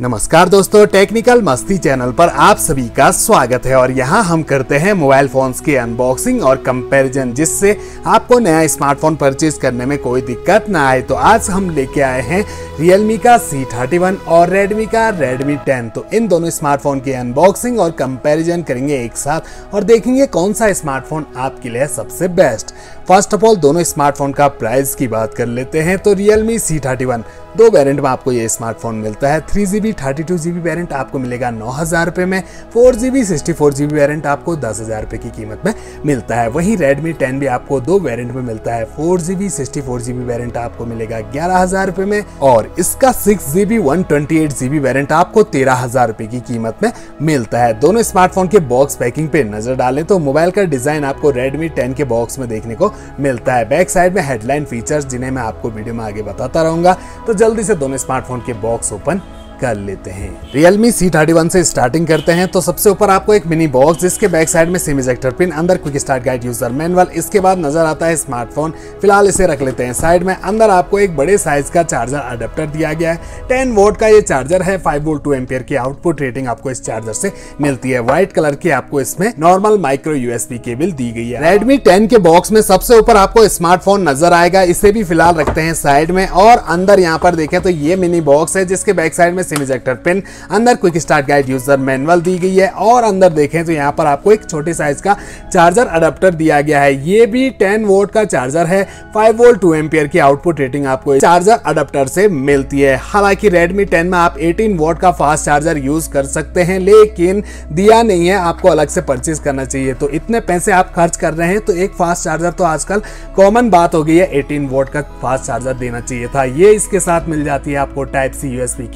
नमस्कार दोस्तों, टेक्निकल मस्ती चैनल पर आप सभी का स्वागत है। और यहाँ हम करते हैं मोबाइल फोन्स की अनबॉक्सिंग और कंपैरिजन, जिससे आपको नया स्मार्टफोन परचेज करने में कोई दिक्कत ना आए। तो आज हम लेके आए हैं Realme का C31 और Redmi का Redmi 10। तो इन दोनों स्मार्टफोन की अनबॉक्सिंग और कंपैरिजन करेंगे एक साथ और देखेंगे कौन सा स्मार्टफोन आपके लिए सबसे बेस्ट। फर्स्ट ऑफ ऑल दोनों स्मार्टफोन का प्राइस की बात कर लेते हैं। तो Realme C31 दो वेरिएंट में आपको ये स्मार्टफोन मिलता है। 3GB 32GB वेरिएंट आपको मिलेगा 9,000 रुपये में, 4GB 64GB वेरिएंट आपको 10,000 रुपये की कीमत में मिलता है। वहीं Redmi 10 भी आपको दो वेरिएंट में मिलता है। 4GB 64GB वेरिएंट आपको मिलेगा 11,000 रुपये में और इसका 6GB 128GB वेरिएंट आपको 13,000 रुपये की कीमत में मिलता है। दोनों स्मार्टफोन के बॉक्स पैकिंग पे नजर डालें तो मोबाइल का डिजाइन आपको Redmi 10 के बॉक्स में देखने को मिलता है। बैक साइड में हेडलाइन फीचर्स जिन्हें मैं आपको वीडियो में आगे बताता रहूंगा। तो जल्दी से दोनों स्मार्टफोन के बॉक्स ओपन कर लेते हैं। Realme C31 से स्टार्टिंग करते हैं। तो सबसे ऊपर आपको एक मिनी बॉक्स, जिसके बैक साइड में सिम इजेक्टर पिन, अंदर quick start guide, user manual, इसके बाद नजर आता है स्मार्टफोन। फिलहाल इसे रख लेते हैं साइड में। अंदर आपको एक बड़े साइज का चार्जर अडेप्टर दिया गया है। 10 वोल्ट का ये चार्जर है। 5 वोल्ट 2 एम्पियर की आउटपुट रेटिंग आपको इस चार्जर से मिलती है। व्हाइट कलर की आपको इसमें नॉर्मल माइक्रो USB केबल दी गई है। Redmi 10 के बॉक्स में सबसे ऊपर आपको स्मार्टफोन नजर आएगा। इसे भी फिलहाल रखते हैं साइड में और अंदर यहाँ पर देखें तो ये मिनी बॉक्स है, जिसके बैक साइड में सिम इजेक्टर पिन, अंदर quick start guide, user manual दी गई है और अंदर देखें तो यहाँ पर आपको एक छोटे साइज का चार्जर अडेप्टर दिया गया है। ये भी 10 वोल्ट का चार्जर है। 5 वोल्ट 2 एम्पियर की आउटपुट रेटिंग आपको चार्जर अडेप्टर से मिलती है। हालांकि Redmi 10 में आप 18 वोल्ट का फास्ट चार्जर यूज कर सकते हैं, लेकिन दिया नहीं है, आपको अलग से परचेज करना चाहिए। तो इतने पैसे आप खर्च कर रहे हैं तो एक फास्ट चार्जर तो आजकल कॉमन बात हो गई है। 18 वोल्ट का फास्ट चार्जर देना चाहिए था। ये इसके साथ मिल जाती है आपको Type-C USB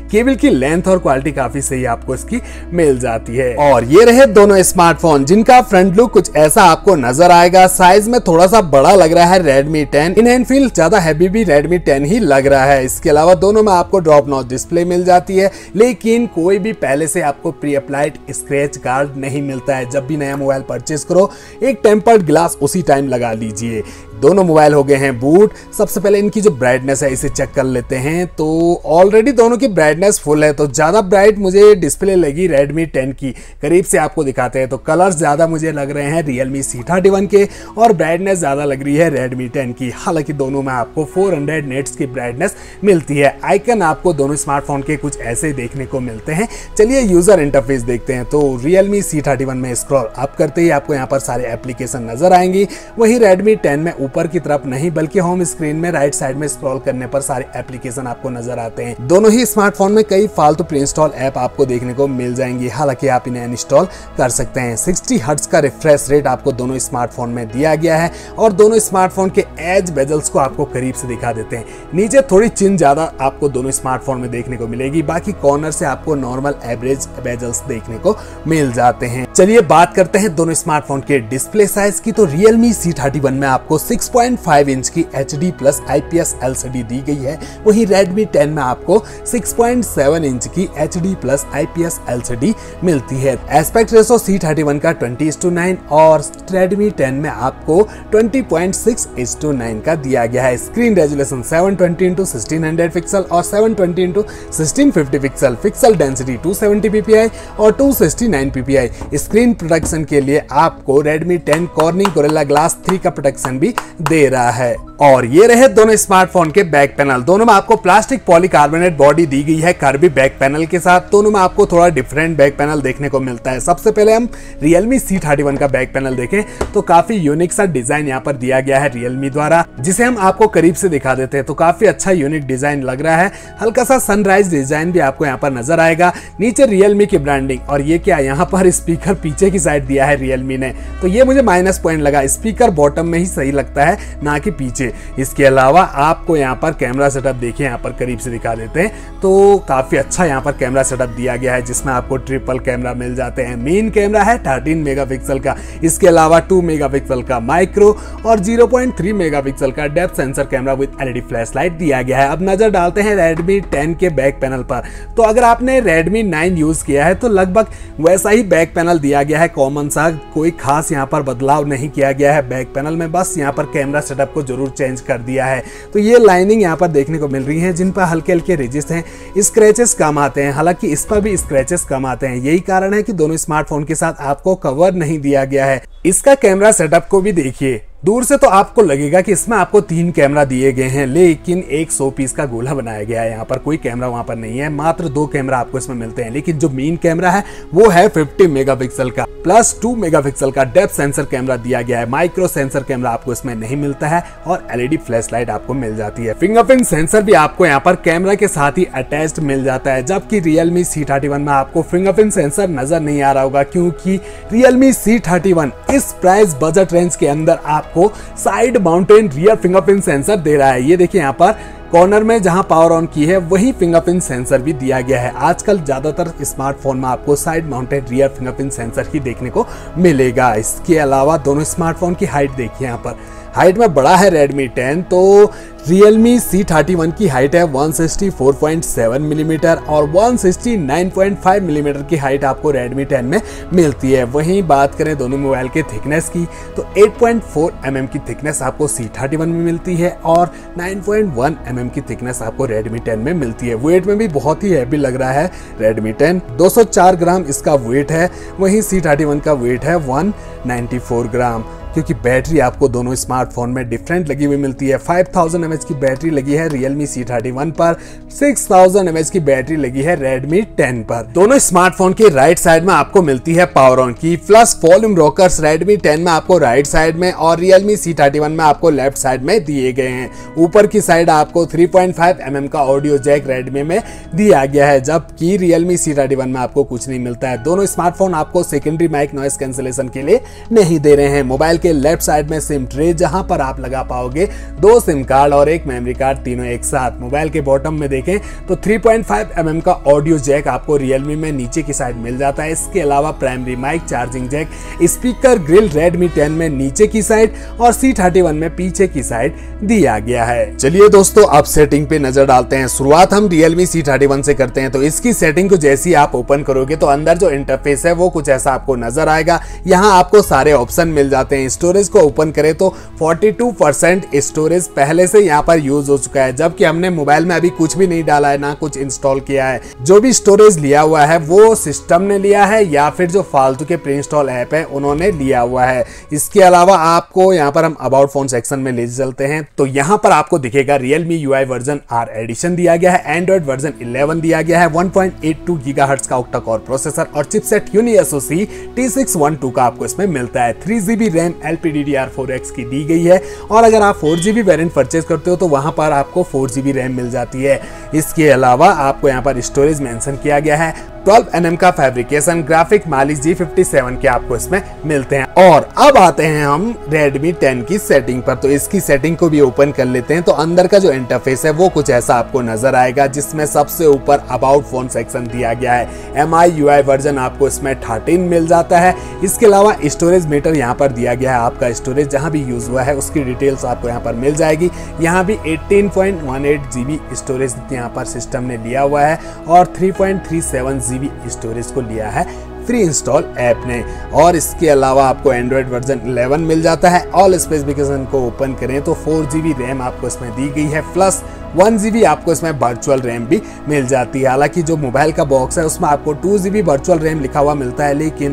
केबल की लेंथ और क्वालिटी काफी सही आपको इसकी मिल जाती है। और ये रहे दोनों स्मार्टफोन, जिनका फ्रंट लुक कुछ ऐसा आपको नजर आएगा। साइज में थोड़ा सा बड़ा लग रहा है Redmi 10। इन हैंड फील ज्यादा हैवी भी Redmi 10 ही लग रहा है। इसके अलावा दोनों में आपको ड्रॉप नॉच डिस्प्ले मिल जाती है, लेकिन कोई भी पहले से आपको प्री अप्लाइड स्क्रैच गार्ड नहीं मिलता है। जब भी नया मोबाइल परचेज करो एक टेम्पर्ड ग्लास उसी टाइम लगा लीजिए। दोनों मोबाइल हो गए हैं बूट। सबसे पहले इनकी जो ब्राइटनेस है इसे चेक कर लेते हैं। तो ऑलरेडी दोनों की ब्राइटनेस फुल है, तो ज्यादा ब्राइट मुझे डिस्प्ले लगी Redmi 10 की। करीब से आपको दिखाते हैं तो कलर्स ज्यादा मुझे लग रहे हैं Realme C31 के और ब्राइटनेस ज्यादा लग रही है Redmi 10 की। हालांकि दोनों में आपको 400 निट्स की ब्राइटनेस मिलती है। आइकन आपको दोनों स्मार्टफोन के कुछ ऐसे देखने को मिलते हैं। चलिए यूजर इंटरफेस देखते हैं। तो Realme C31 में स्क्रॉल अप करते ही आपको यहाँ पर सारे एप्लीकेशन नजर आएंगी। वही Redmi 10 में ऊपर की तरफ नहीं बल्कि होम स्क्रीन में राइट साइड में स्क्रॉल करने पर सारे एप्लीकेशन आपको नजर आते हैं। दोनों ही स्मार्टफोन में कई फालतू प्री इंस्टॉल ऐप आपको देखने को मिल जाएंगी, हालांकि आप इन्हें इंस्टॉल कर सकते हैं। 60 हर्ट्ज का रिफ्रेश रेट आपको दोनों स्मार्टफोन में दिया गया है और दोनों स्मार्टफोन के एज बेजल्स को आपको करीब से दिखा देते हैं। नीचे थोड़ी चिन ज्यादा आपको दोनों स्मार्टफोन में देखने को मिलेगी, बाकी कॉर्नर से आपको नॉर्मल एवरेज बेजल्स देखने को मिल जाते हैं। चलिए बात करते हैं दोनों स्मार्टफोन के डिस्प्ले साइज की। तो Realme C31 में आपको 6.5 इंच की HD+ IPS LCD दी गई है। वहीं Redmi 10 में आपको 6.7 इंच की HD+ IPS LCD मिलती है। एस्पेक्ट रेशो C31 का 20:9 और Redmi 10 में आपको 20.6:9 का दिया गया है। स्क्रीन रेजोल्यूशन 720x1600 पिक्सल और 720x1650 pixel. Pixel density 270 ppi और 269 ppi। स्क्रीन प्रोटेक्शन के लिए आपको Redmi 10 Corning Gorilla Glass 3 का प्रोटेक्शन भी दे रहा है। और ये रहे दोनों स्मार्टफोन के बैक पैनल। दोनों में आपको प्लास्टिक पॉलीकार्बोनेट बॉडी दी गई है कर्वी बैक पैनल के साथ। दोनों में आपको थोड़ा डिफरेंट बैक पैनल देखने को मिलता है। सबसे पहले हम Realme C31 का बैक पैनल देखें तो काफी यूनिक सा डिजाइन यहाँ पर दिया गया है Realme द्वारा, जिसे हम आपको करीब से दिखा देते हैं। तो काफी अच्छा यूनिक डिजाइन लग रहा है। हल्का सा सनराइज डिजाइन भी आपको यहाँ पर नजर आएगा। नीचे Realme की ब्रांडिंग और ये क्या यहाँ पर स्पीकर पीछे की साइड दिया है Realme ने, तो ये मुझे माइनस पॉइंट लगा। स्पीकर बॉटम में ही सही लगता है, ना कि पीछे। इसके अलावा आपको यहाँ पर कैमरा सेटअप देखिए, यहाँ पर करीब से दिखा देते हैं तो काफी अच्छा यहाँ पर कैमरा सेटअप दिया गया है, जिसमें आपको ट्रिपल कैमरा मिल जाते हैं। मेन कैमरा है 13 मेगापिक्सल का। इसके अलावा 2 मेगापिक्सल का माइक्रो और 0.3 मेगापिक्सल का depth sensor camera with LED flashlight दिया गया है। अब नजर डालते हैं Redmi 10 के बैक पैनल पर। तो अगर आपने Redmi 9 यूज किया है तो लगभग वैसा ही बैक पैनल दिया गया है, कॉमन सा। कोई खास यहाँ पर बदलाव नहीं किया गया है बैक पैनल में। बस यहाँ पर कैमरा सेटअप को जरूर चेंज कर दिया है। तो ये लाइनिंग यहाँ पर देखने को मिल रही है जिन पर हल्के हल्के रिजिस हैं, स्क्रैचेस कम आते हैं। हालांकि इस पर भी स्क्रैचेस कम आते हैं, यही कारण है कि दोनों स्मार्टफोन के साथ आपको कवर नहीं दिया गया है। इसका कैमरा सेटअप को भी देखिए, दूर से तो आपको लगेगा कि इसमें आपको 3 कैमरा दिए गए हैं, लेकिन एक 100 पीस का गोला बनाया गया है। यहाँ पर कोई कैमरा वहां पर नहीं है, मात्र 2 कैमरा आपको इसमें मिलते हैं। लेकिन जो मेन कैमरा है वो है 50 मेगापिक्सल का, प्लस 2 मेगापिक्सल का डेप्थ सेंसर कैमरा दिया गया है। माइक्रो सेंसर कैमरा आपको इसमें नहीं मिलता है और LED फ्लैश लाइट आपको मिल जाती है। फिंगरप्रिंट सेंसर भी आपको यहाँ पर कैमरा के साथ ही अटैच्ड मिल जाता है, जबकि Realme C31 में आपको फिंगरप्रिंट सेंसर नजर नहीं आ रहा होगा, क्योंकि Realme C31 इस प्राइस बजट रेंज के अंदर आपको side mounted rear fingerprint sensor दे रहा है। ये देखिए यहाँ पर कॉर्नर में जहां पावर ऑन की है वही फिंगरप्रिंट सेंसर भी दिया गया है। आजकल ज्यादातर स्मार्टफोन में आपको side mounted rear fingerprint sensor ही देखने को मिलेगा। इसके अलावा दोनों स्मार्टफोन की हाइट देखिए, यहाँ पर हाइट में बड़ा है Redmi 10, तो Realme C31 की हाइट है 164.7 मिलीमीटर और 169.5 मिलीमीटर की हाइट आपको Redmi 10 में मिलती है। वहीं बात करें दोनों मोबाइल के थिकनेस की, तो 8.4 mm की थिकनेस आपको C31 में मिलती है और 9.1 mm की थिकनेस आपको Redmi 10 में मिलती है। वेट में भी बहुत ही हैवी लग रहा है Redmi 10, 204 ग्राम इसका वेट है, वहीं C31 का वेट है 194 ग्राम। क्योंकि बैटरी आपको दोनों स्मार्टफोन में डिफरेंट लगी हुई मिलती है। 5000 mAh की बैटरी लगी है Realme C31 पर, 6000 mAh की बैटरी लगी है Redmi 10 पर। दोनों स्मार्टफोन के राइट साइड में आपको मिलती है पावर ऑन की, प्लस वॉल्यूम रॉकर्स Redmi 10 में आपको राइट साइड में और Realme C31 में आपको लेफ्ट साइड में दिए गए हैं। ऊपर की साइड आपको 3.5 mm का ऑडियो जैक Redmi में दिया गया है, जबकि Realme C31 में आपको कुछ नहीं मिलता है। दोनों स्मार्टफोन आपको सेकेंडरी माइक नॉइस कैंसिलेशन के लिए नहीं दे रहे हैं। मोबाइल के लेफ्ट साइड में सिम ट्रे, जहां पर आप लगा पाओगे 2 सिम कार्ड और 1 मेमोरी कार्ड, तीनों एक साथ। मोबाइल के बॉटम में देखें तो 3.5 mm का ऑडियो जैक आपको Realme में नीचे की साइड मिल जाता है। इसके अलावा primary mic, charging jack, speaker grill Redmi 10 में नीचे की साइड और C31 में पीछे की साइड दिया गया है। चलिए दोस्तों, अब सेटिंग पे नजर डालते हैं। शुरुआत हम Realme C31 से करते हैं। तो इसकी सेटिंग को जैसे ही आप ओपन करोगे तो अंदर जो इंटरफेस है वो कुछ ऐसा आपको नजर आएगा। यहाँ आपको सारे ऑप्शन मिल जाते हैं। स्टोरेज को ओपन करें तो 42% स्टोरेज पहले से यहाँ पर यूज हो चुका है, जबकि हमने मोबाइल में अभी कुछ भी नहीं डाला है, ना कुछ इंस्टॉल किया है। जो भी स्टोरेज लिया हुआ है वो सिस्टम ने लिया है या फिर जो फालतू के प्री इंस्टॉल ऐप है उन्होंने लिया हुआ है। इसके अलावा आपको यहाँ पर हम अबाउट फोन सेक्शन में ले चलते हैं, तो यहाँ पर आपको दिखेगा Realme UI version R edition दिया गया है, Android वर्जन 11 दिया गया है, 1.82 GHz का ऑक्टा कोर प्रोसेसर और चिपसेट UniSoC T612 का आपको इसमें मिलता है। 3GB रैम LPDDR4X की दी गई है और अगर आप 4GB वेरिएंट परचेज करते हो तो वहां पर आपको 4GB रैम मिल जाती है। इसके अलावा आपको यहाँ पर स्टोरेज मेंशन किया गया है, 12 nm का फैब्रिकेशन, ग्राफिक Mali G57 के आपको इसमें मिलते हैं। और अब आते हैं हम Redmi 10 की सेटिंग पर, तो इसकी सेटिंग को भी ओपन कर लेते हैं। तो अंदर का जो इंटरफेस है वो कुछ ऐसा आपको नजर आएगा, जिसमें सबसे ऊपर अबाउट फोन सेक्शन दिया गया है। MIUI वर्जन आपको इसमें 13 मिल जाता है। इसके अलावा स्टोरेज मीटर यहाँ पर दिया गया है, आपका स्टोरेज जहाँ भी यूज हुआ है उसकी डिटेल्स आपको यहाँ पर मिल जाएगी। यहाँ भी 18.18 GB स्टोरेज यहाँ पर सिस्टम ने लिया हुआ है और 3.37 GB स्टोरेज को लिया है फ्री इंस्टॉल ऐप ने। और इसके अलावा आपको एंड्रॉइड वर्जन 11 मिल जाता है। ऑल स्पेसिफिकेशन को ओपन करें तो 4GB रैम आपको इसमें दी गई है, प्लस 1GB आपको इसमें वर्चुअल रैम भी मिल जाती है। हालांकि जो मोबाइल का बॉक्स है उसमें आपको 2GB वर्चुअल रैम लिखा हुआ मिलता है, लेकिन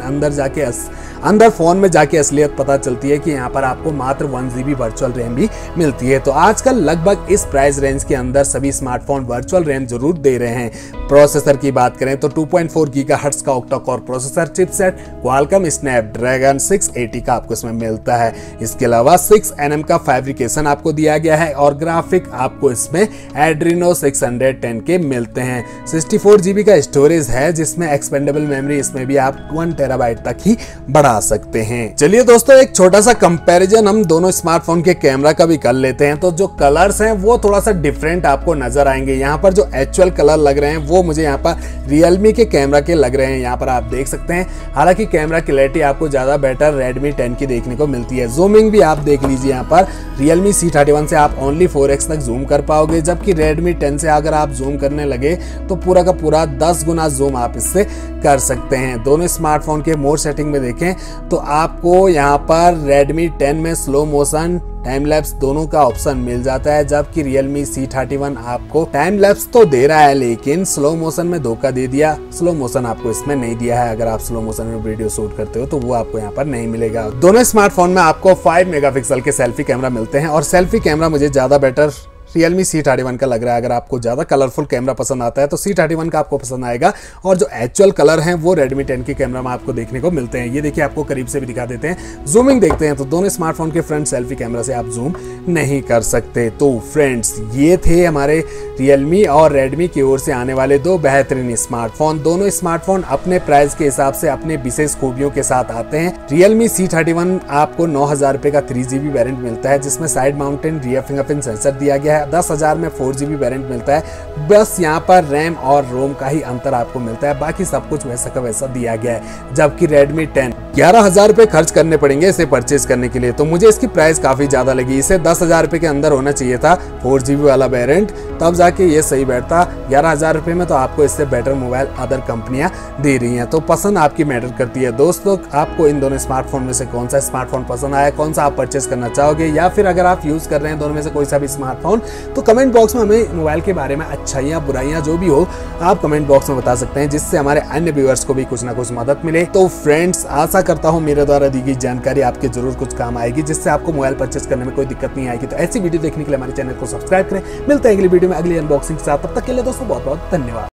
अंदर फोन में जाके असलियत पता चलती है कि यहाँ पर आपको मात्र 1GB वर्चुअल रैम भी मिलती है। तो आजकल लगभग इस प्राइस रेंज के अंदर सभी स्मार्टफोन वर्चुअल रैम जरूर दे रहे हैं। प्रोसेसर की बात करें तो 2.4 GHz का octa core processor, chipset Qualcomm Snapdragon 680 का आपको इसमें मिलता है। इसके अलावा 6 nm का फैब्रिकेशन आपको दिया गया है और ग्राफिक आपको इसमें Adreno 610 के मिलते हैं। 64GB का स्टोरेज है, जिसमें एक्सपेंडेबल मेमोरी इसमें भी आप 1 TB तक ही बढ़ा सकते हैं। चलिए दोस्तों, एक छोटा सा कंपैरिजन हम दोनों स्मार्टफोन के कैमरा का भी कर लेते हैं। तो जो कलर्स हैं वो थोड़ा सा डिफरेंट आपको नजर आएंगे। यहाँ पर जो एक्चुअल कलर लग रहे हैं वो मुझे यहाँ पर Realme के कैमरा के लग रहे हैं, यहाँ पर आप देख सकते हैं। हालांकि कैमरा क्लैरिटी आपको ज्यादा बेटर Redmi 10 की देखने को मिलती है। जूमिंग भी आप देख लीजिए, यहाँ पर Realme C31 से आप ओनली 4x तक जूम कर पाओगे, में, जबकि Redmi 10 से अगर आप जूम करने लगे तो पूरा का पूरा 10 गुना जूम आप इससे कर सकते हैं। दोनों स्मार्टफोन के मोड सेटिंग में देखें तो आपको यहाँ पर Redmi 10 में स्लो मोशन, टाइम लैप्स दोनों का ऑप्शन मिल जाता है, जबकि Realme C31 आपको टाइम लैप्स तो दे रहा है लेकिन स्लो मोशन में धोखा दे दिया। स्लो मोशन आपको इसमें नहीं दिया है। अगर आप स्लो मोशन में वीडियो शूट करते हो तो वो आपको यहाँ पर नहीं मिलेगा। दोनों स्मार्टफोन में आपको 5 मेगापिक्सल के सेल्फी कैमरा मिलते हैं और सेल्फी कैमरा मुझे ज्यादा बेटर Realme C31 का लग रहा है। अगर आपको ज़्यादा कलरफुल कैमरा पसंद आता है तो C31 का आपको पसंद आएगा, और जो एक्चुअल कलर हैं वो Redmi 10 के कैमरा में आपको देखने को मिलते हैं। ये देखिए, आपको करीब से भी दिखा देते हैं। जूमिंग देखते हैं तो दोनों स्मार्टफोन के फ्रंट सेल्फी कैमरा से आप जूम नहीं कर सकते। तो फ्रेंड्स, ये थे हमारे Realme और Redmi की ओर से आने वाले दो बेहतरीन स्मार्टफोन। दोनों स्मार्टफोन अपने प्राइस के हिसाब से अपने विशेष खूबियों के साथ आते हैं। Realme C31 आपको 9,000 रुपए का 3GB वेरिएंट मिलता है, जिसमें side mounted rear fingerprint sensor दिया गया है। 10,000 में 4GB वेरिएंट मिलता है। बस यहाँ पर रैम और रोम का ही अंतर आपको मिलता है, बाकी सब कुछ वैसा का वैसा दिया गया है। जबकि Redmi 10 11,000 रुपए खर्च करने पड़ेंगे इसे परचेज करने के लिए, तो मुझे इसकी प्राइस काफी ज्यादा लगी। इसे 10,000 रुपए के अंदर होना चाहिए था 4GB वाला वेरिएंट, तब जाके ये सही बैठता। 11,000 रुपए में तो आपको इससे बेटर मोबाइल अदर कंपनियां दे रही हैं। तो पसंद आपकी मैटर करती है। दोस्तों, आपको इन दोनों स्मार्टफोन में से कौन सा स्मार्टफोन पसंद आया, कौन सा आप परचेज करना चाहोगे, या फिर अगर आप यूज कर रहे हैं दोनों में से कोई सा भी स्मार्टफोन, तो कमेंट बॉक्स में हमें मोबाइल के बारे में अच्छाइयाँ बुराइयाँ जो भी हो आप कमेंट बॉक्स में बता सकते हैं, जिससे हमारे अन्य व्यूअर्स को भी कुछ ना कुछ मदद मिले। तो फ्रेंड्स, आशा करता हूँ मेरे द्वारा दी गई जानकारी आपके जरूर कुछ काम आएगी, जिससे आपको मोबाइल परचेज करने में कोई दिक्कत नहीं आएगी। तो ऐसी वीडियो देखने के लिए हमारे चैनल को सब्सक्राइब करें। मिलते हैं अगली वीडियो में अगली अनबॉक्सिंग के साथ। तब तक के लिए दोस्तों बहुत बहुत धन्यवाद।